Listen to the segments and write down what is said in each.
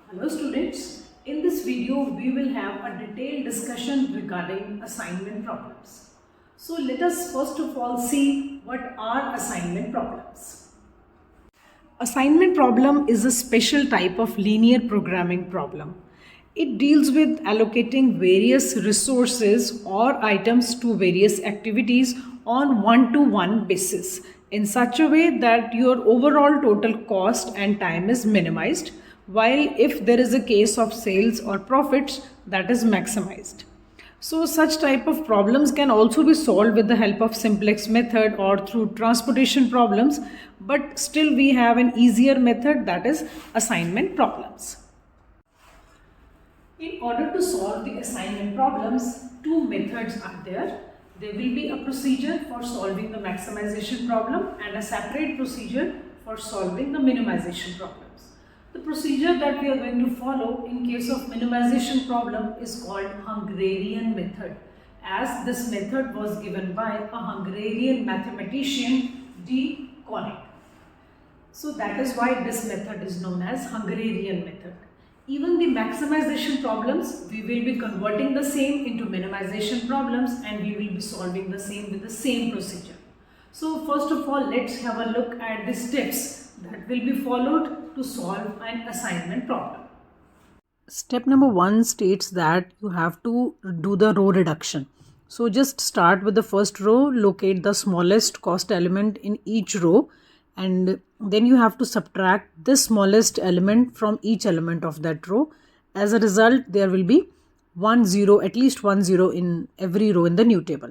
Hello students, in this video we will have a detailed discussion regarding assignment problems. So let us first of all see what are assignment problems. Assignment problem is a special type of linear programming problem. It deals with allocating various resources or items to various activities on one-to-one basis in such a way that your overall total cost and time is minimized, while if there is a case of sales or profits, that is maximized. So such type of problems can also be solved with the help of simplex method or through transportation problems, but still we have an easier method, that is assignment problems. In order to solve the assignment problems, two methods are there. There will be a procedure for solving the maximization problem and a separate procedure for solving the minimization problems. The procedure that we are going to follow in case of minimization problem is called Hungrarian method, as this method was given by a Hungarian mathematician D. Koenig. So that is why this method is known as Hungrarian method. Even the maximization problems, we will be converting the same into minimization problems and we will be solving the same with the same procedure. So first of all, let's have a look at the steps that will be followed to solve an assignment problem. Step number 1 states that you have to do the row reduction. So just start with the first row, locate the smallest cost element in each row, and then you have to subtract the smallest element from each element of that row. As a result, there will be at least one zero in every row in the new table.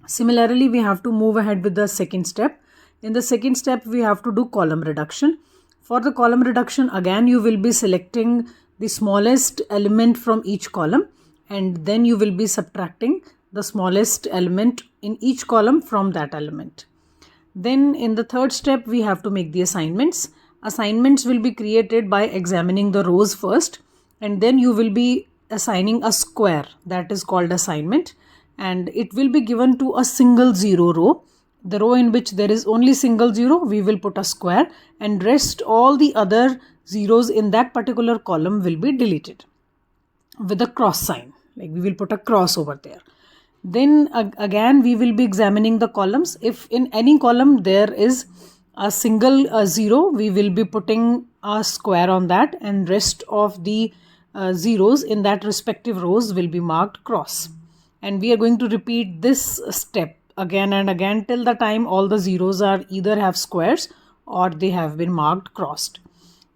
Similarly, we have to move ahead with the second step. In the second step, we have to do column reduction. For the column reduction, again you will be selecting the smallest element from each column, and then you will be subtracting the smallest element in each column from that element. Then in the third step, we have to make the assignments. Assignments will be created by examining the rows first, and then you will be assigning a square, that is called assignment, and it will be given to a single zero row. The row in which there is only single zero, we will put a square, and rest all the other zeros in that particular column will be deleted with a cross sign, like we will put a cross over there. Then again we will be examining the columns. If in any column there is a single zero, we will be putting a square on that, and rest of the zeros in that respective rows will be marked cross. And we are going to repeat this step again and again till the time all the zeros are either have squares or they have been marked crossed.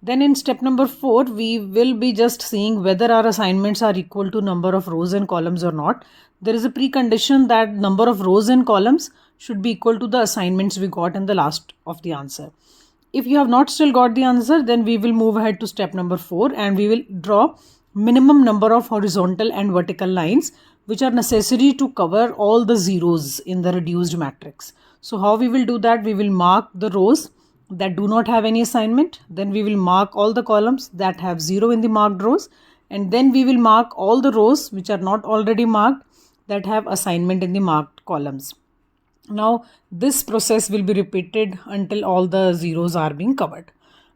Then in step number 4, we will be just seeing whether our assignments are equal to number of rows and columns or not. There is a precondition that number of rows and columns should be equal to the assignments we got in the last of the answer. If you have not still got the answer, then we will move ahead to step number 4 and we will draw minimum number of horizontal and vertical lines which are necessary to cover all the zeros in the reduced matrix. So how we will do that? We will mark the rows that do not have any assignment, then we will mark all the columns that have 0 in the marked rows, and then we will mark all the rows which are not already marked that have assignment in the marked columns. Now this process will be repeated until all the zeros are being covered.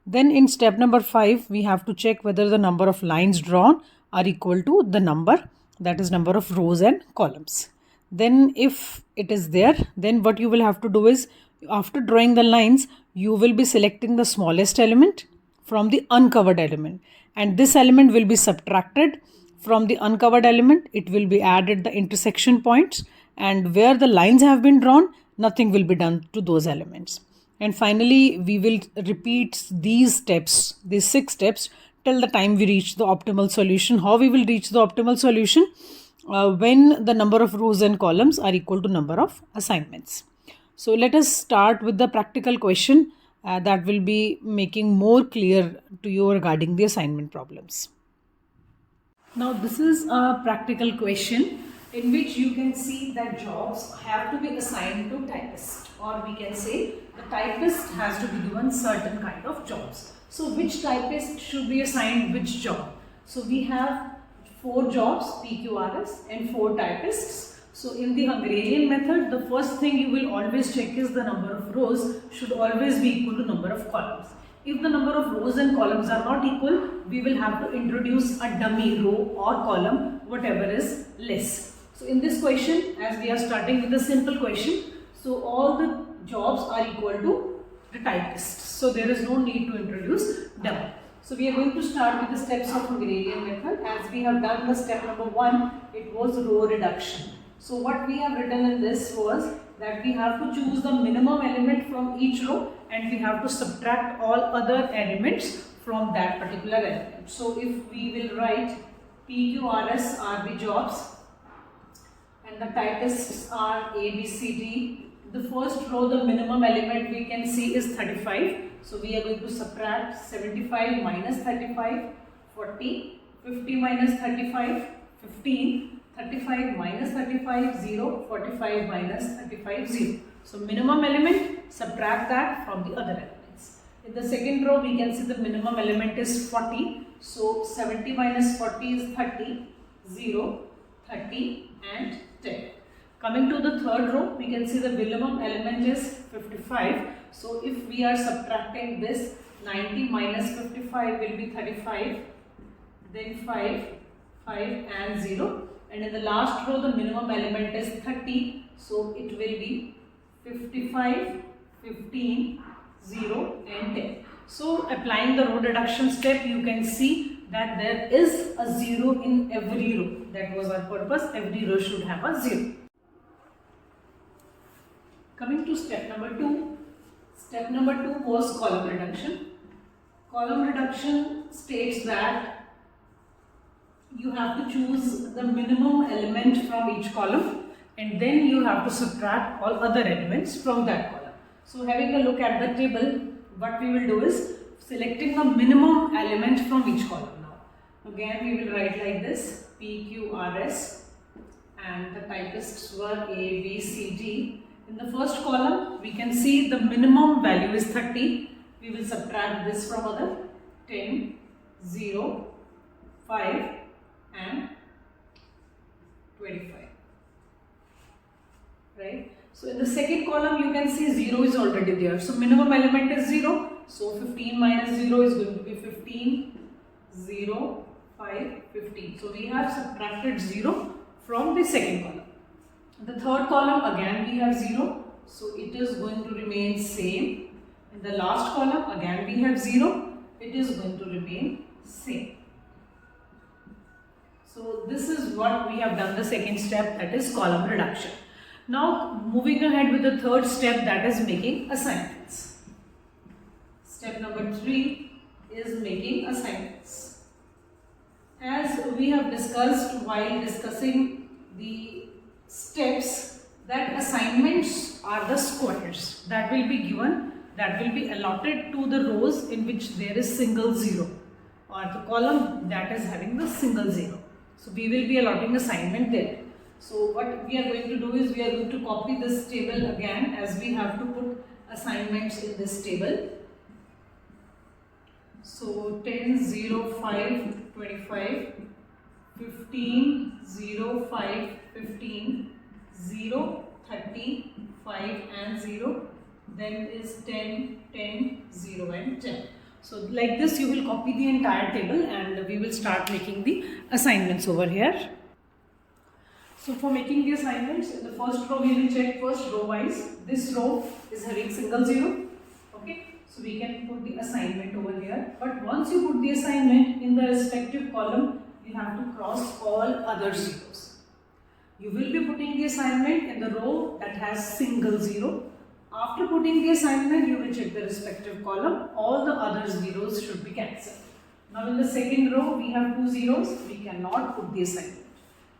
Then in step number 5, we have to check whether the number of lines drawn are equal to the number, that is number of rows and columns. Then if it is there, then what you will have to do is, after drawing the lines, you will be selecting the smallest element from the uncovered element, and this element will be subtracted from the uncovered element. It will be added the intersection points, and where the lines have been drawn, nothing will be done to those elements. And finally, we will repeat these steps, these 6 steps, till the time we reach the optimal solution. How we will reach the optimal solution? When the number of rows and columns are equal to number of assignments. So let us start with the practical question that will be making more clear to you regarding the assignment problems. Now this is a practical question in which you can see that jobs have to be assigned to typist, or we can say the typist has to be given certain kind of jobs. So which typist should be assigned which job? So we have 4 jobs, PQRS, and 4 typists. So in the Hungrarian method, the first thing you will always check is the number of rows should always be equal to number of columns. if the number of rows and columns are not equal, we will have to introduce a dummy row or column, whatever is less. So in this question, as we are starting with a simple question, so all the jobs are equal to the typist. So there is no need to introduce dummy. So we are going to start with the steps of Hungrarian method. As we have done the step number 1, it was row reduction. So what we have written in this was that we have to choose the minimum element from each row and we have to subtract all other elements from that particular element. So if we will write PQRS are the jobs and the typists are A, B, C, D. The first row, the minimum element we can see is 35. So we are going to subtract 75 minus 35, 40, 50 minus 35, 15, 35 minus 35, 0, 45 minus 35, 0. So minimum element, subtract that from the other elements. In the second row, we can see the minimum element is 40. So 70 minus 40 is 30, 0, 30 and 10. Coming to the third row, we can see the minimum element is 55. So if we are subtracting this, 90 minus 55 will be 35, then 5, 5 and 0. And in the last row, the minimum element is 30. So it will be 55, 15, 0 and 10. So applying the row reduction step, you can see that there is a 0 in every row. That was our purpose. Every row should have a 0. Coming to step number 2. Step number 2 was column reduction. Column reduction states that you have to choose the minimum element from each column and then you have to subtract all other elements from that column. So having a look at the table, what we will do is selecting the minimum element from each column now. Again we will write like this, PQRS and the typists were A, B, C, D. In the first column, we can see the minimum value is 30. We will subtract this from other 10, 0, 5 and 25. Right? So in the second column, you can see 0 is already there. So minimum element is 0. So 15 minus 0 is going to be 15, 0, 5, 15. So we have subtracted 0 from the second column. The third column again we have 0, so it is going to remain same. In the last column again we have 0, it is going to remain same. So this is what we have done the second step, that is column reduction. Now moving ahead with the third step, that is making assignments. Step number 3 is making assignments. As we have discussed while discussing the steps, that assignments are the squares that will be given, that will be allotted to the rows in which there is single 0 or the column that is having the single 0. So we will be allotting assignment there. So what we are going to do is we are going to copy this table again, as we have to put assignments in this table. So 10, 0, 5, 25, 15, 0, 5, 15, 0, 30, 5 and 0, then is 10, 10, 0 and 10. So like this you will copy the entire table and we will start making the assignments over here. So for making the assignments, in the first row we will check first row wise. This row is having single 0. Okay, so we can put the assignment over here. But once you put the assignment in the respective column, you have to cross all other zeros. You will be putting the assignment in the row that has single 0. After putting the assignment, you will check the respective column. All the other zeros should be cancelled. Now in the second row, we have 2 zeros. We cannot put the assignment.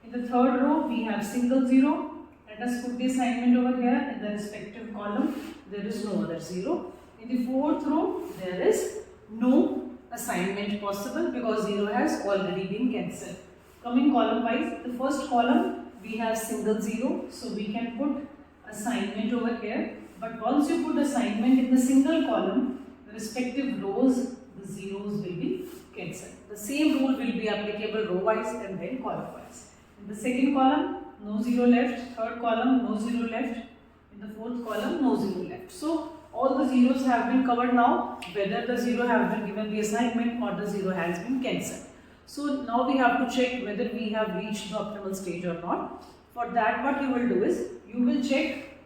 In the third row, we have single 0. Let us put the assignment over here in the respective column. There is no other 0. In the fourth row, there is no assignment possible because 0 has already been cancelled. Coming column wise, the first column we have single 0, so we can put assignment over here. But once you put assignment in the single column, the respective rows, the zeros will be cancelled. The same rule will be applicable row wise and then column wise. In the second column, no 0 left. Third column, no 0 left. In the fourth column, no 0 left. So all the the zeros have been covered now, whether the 0 has been given the assignment or the 0 has been cancelled. So now we have to check whether we have reached the optimal stage or not. For that, what you will do is, you will check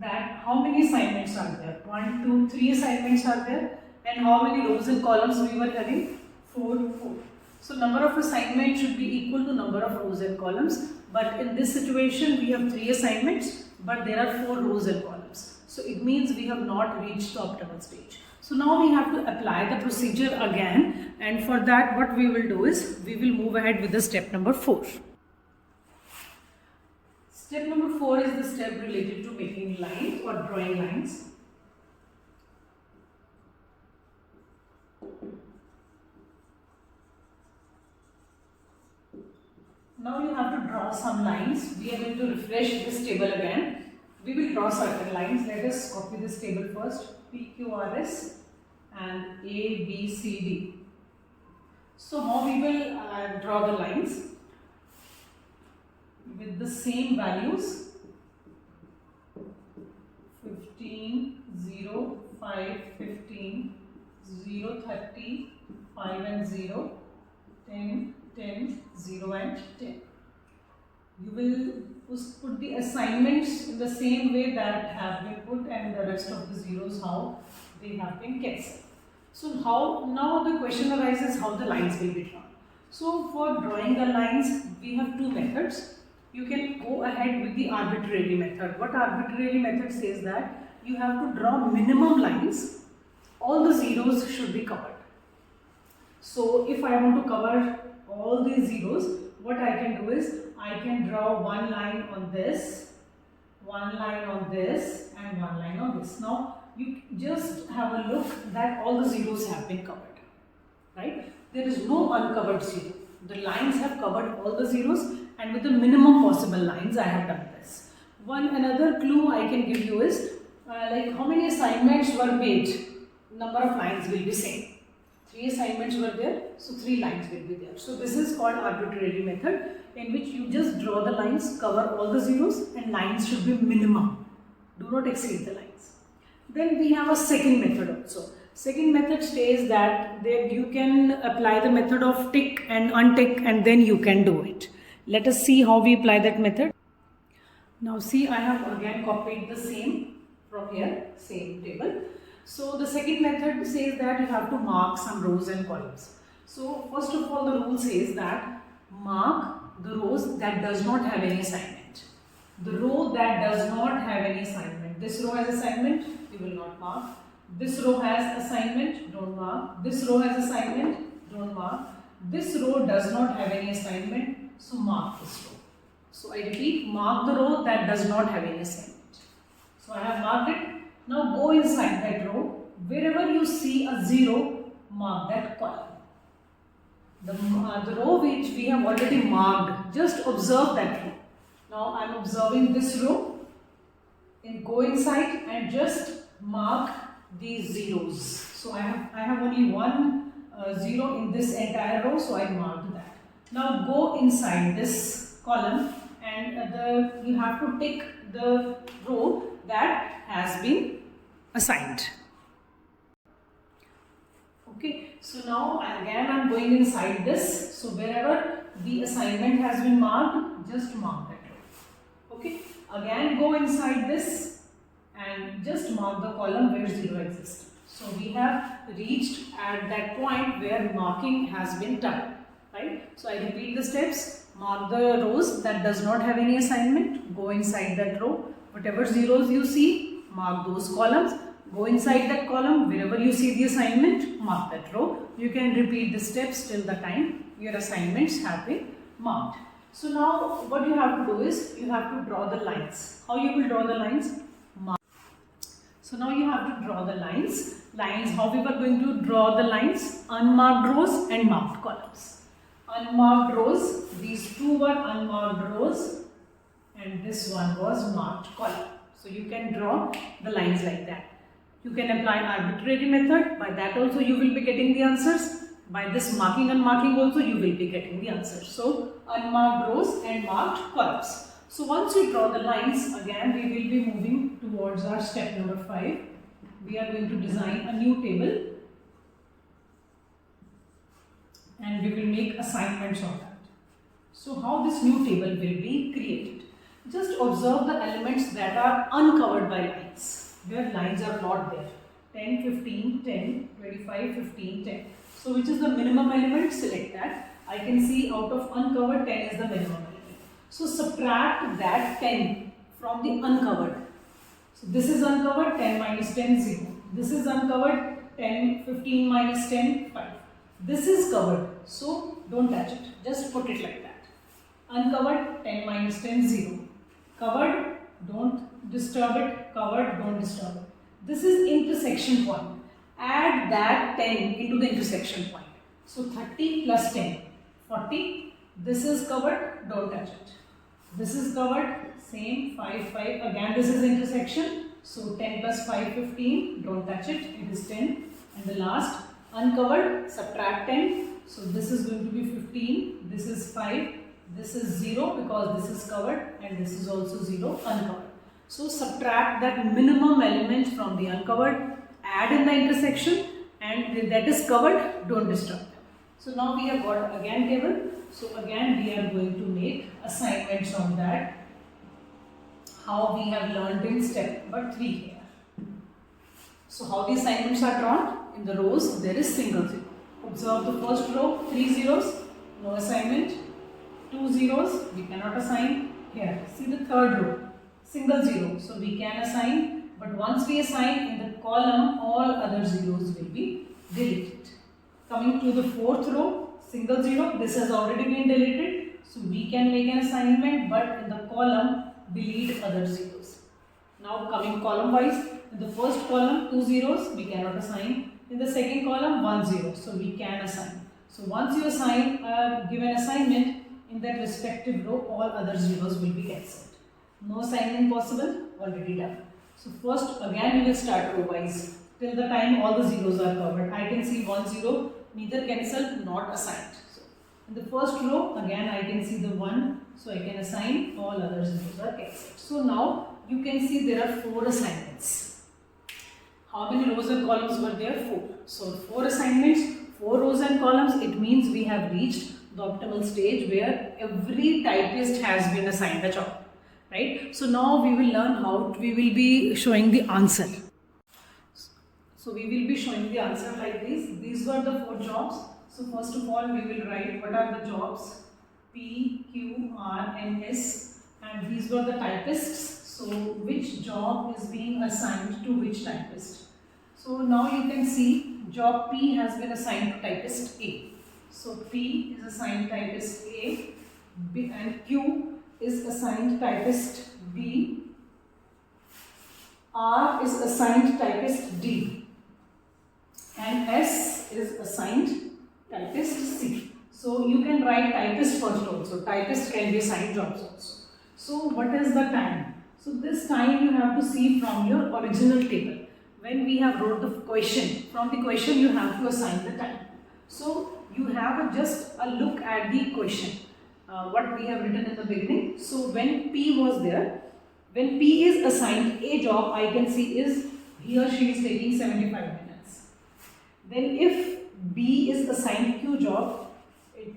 that how many assignments are there. 1, 2, 3 assignments are there, and how many rows and columns we were having? 4, 4. So number of assignments should be equal to number of rows and columns. But in this situation, we have 3 assignments, but there are 4 rows and columns. So it means we have not reached the optimal stage. So now we have to apply the procedure again, and for that what we will do is, we will move ahead with the step number 4. Step number 4 is the step related to making lines or drawing lines. Now you have to draw some lines. We are going to refresh this table again. We will draw certain lines. Let us copy this table first. PQRS and ABCD. So how we will draw the lines? With the same values, 15, 0, 5, 15, 0, 30, 5 and 0, 10, 10, 0 and 10. You will put the assignments in the same way that have been put, and the rest of the zeros how they have been cancelled. So how, now the question arises how the lines will be drawn. So for drawing the lines, we have 2 methods. You can go ahead with the arbitrary method. What arbitrary method says that you have to draw minimum lines. All the zeros should be covered. So if I want to cover all these zeros, what I can do is, I can draw one line on this, one line on this, and one line on this. Now you just have a look that all the zeros have been covered, right? There is no uncovered zero. The lines have covered all the zeros, and with the minimum possible lines I have done this. Another clue I can give you is like how many assignments were made, number of lines will be same. 3 assignments were there, so 3 lines will be there. So this is called arbitrary method, in which you just draw the lines, cover all the zeros, and lines should be minimum. Do not exceed the lines. Then we have a second method also. Second method says that you can apply the method of tick and untick, and then you can do it. Let us see how we apply that method. Now see, I have again copied the same from here, same table. So the second method says that you have to mark some rows and columns. So first of all, the rule says that mark the rows that does not have any assignment. The row that does not have any assignment. This row has assignment, you will not mark. This row has assignment, don't mark. This row has assignment, don't mark. This row does not have any assignment, so mark this row. So I repeat, mark the row that does not have any assignment. So I have marked it. Now go inside that row. Wherever you see a 0, mark that column. The row which we have already marked, just observe that row. Now I am observing this row. And go inside and just mark these zeros. So I have only one 0 in this entire row, so I marked that. Now go inside this column, and you have to tick the row that has been assigned. Okay, so now again I am going inside this. So wherever the assignment has been marked, just mark that row. Okay, again go inside this and just mark the column where 0 exists. So we have reached at that point where marking has been done, right? So I repeat the steps. Mark the rows that does not have any assignment. Go inside that row. Whatever zeros you see, mark those columns. Go inside that column. Wherever you see the assignment, mark that row. You can repeat the steps till the time your assignments have been marked. So now what you have to do is, you have to draw the lines. How you will draw the lines? Mark. So now you have to draw the lines. How we were going to draw the lines? Unmarked rows and marked columns. Unmarked rows, these two were unmarked rows, and this one was marked column. So you can draw the lines like that. You can apply arbitrary method. By that also you will be getting the answers. By this marking and marking also you will be getting the answers. So unmarked rows and marked columns. So once you draw the lines, again we will be moving towards our step number 5. we are going to design a new table and we will make assignments on that. So how this new table will be created? Just observe the elements that are uncovered by lines, where lines are not there. 10, 15, 10, 25, 15, 10. So which is the minimum element? Select that. I can see out of uncovered 10 is the minimum element. So subtract that 10 from the uncovered. So this is uncovered, 10 minus 10, 0. This is uncovered, 10, 15 minus 10, 5. This is covered, so don't touch it. Just put it like that. Uncovered, 10 minus 10, 0. Covered, don't disturb it. Covered, don't disturb it. This is intersection point. Add that 10 into the intersection point. So 30 plus 10, 40. This is covered, don't touch it. This is covered, same, 5, 5. Again, this is intersection. So 10 plus 5, 15. Don't touch it. It is 10. And the last, uncovered, subtract 10. So this is going to be 15. This is 5. This is 0 because this is covered. And this is also 0, uncovered. So subtract that minimum element from the uncovered. Add in the intersection. And that is covered. Don't disturb them. So now we have got again table. So again we are going to make assignments on that. How we have learned in step number 3 here. So how the assignments are drawn? In the rows there is single zero. Observe the first row, 3 zeros, no assignment. 2 zeros, we cannot assign. Here, see the third row, single zero. So we can assign, but once we assign in the column, all other zeros will be deleted. Coming to the fourth row, single zero, this has already been deleted. So we can make an assignment, but in the column, delete other zeros. Now coming column wise, in the first column 2 zeros we cannot assign, in the second column 1 0, so we can assign. So once you assign give an assignment in that respective row, all other zeros will be cancelled. No assignment possible, already done. So first again we will start row wise till the time all the zeros are covered. I can see 1 0, neither cancelled, not assigned. So in the first row again I can see the 1, so I can assign, all other zeros are cancelled. So now you can see there are 4 assignments. How many rows and columns were there? 4. So 4 assignments, 4 rows and columns. It means we have reached the optimal stage where every typist has been assigned a job, right? So now we will learn how we will be showing the answer. So we will be showing the answer like this. These were the 4 jobs. So first of all we will write what are the jobs, P, Q, R and S, and these were the typists. So which job is being assigned to which typist? So now you can see job P has been assigned to typist A. So P is assigned typist A, B, and Q is assigned typist B, R is assigned typist D, and S is assigned typist C. So you can write typist first also. Typist can be assigned jobs also. So what is the time? So this time you have to see from your original table. When we have wrote the question, from the question you have to assign the time. So you have just a look at the question, what we have written in the beginning. So when P was there, when P is assigned a job, I can see is he or she is taking 75 minutes. Then if B is assigned Q job,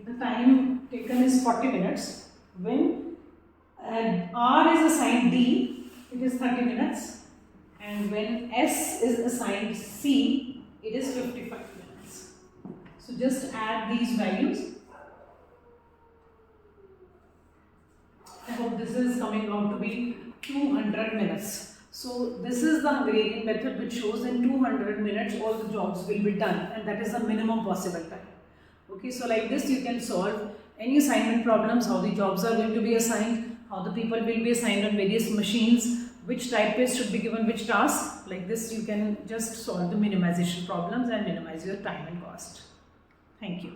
the time taken is 40 minutes. When R is assigned D, it is 30 minutes, and when S is assigned C, it is 55 minutes. So just add these values. I hope this is coming out to be 200 minutes. So this is the Hungrarian method which shows in 200 minutes all the jobs will be done, and that is the minimum possible time. Okay, so like this you can solve any assignment problems, how the jobs are going to be assigned, how the people will be assigned on various machines, which typist should be given which task. Like this you can just solve the minimization problems and minimize your time and cost. Thank you.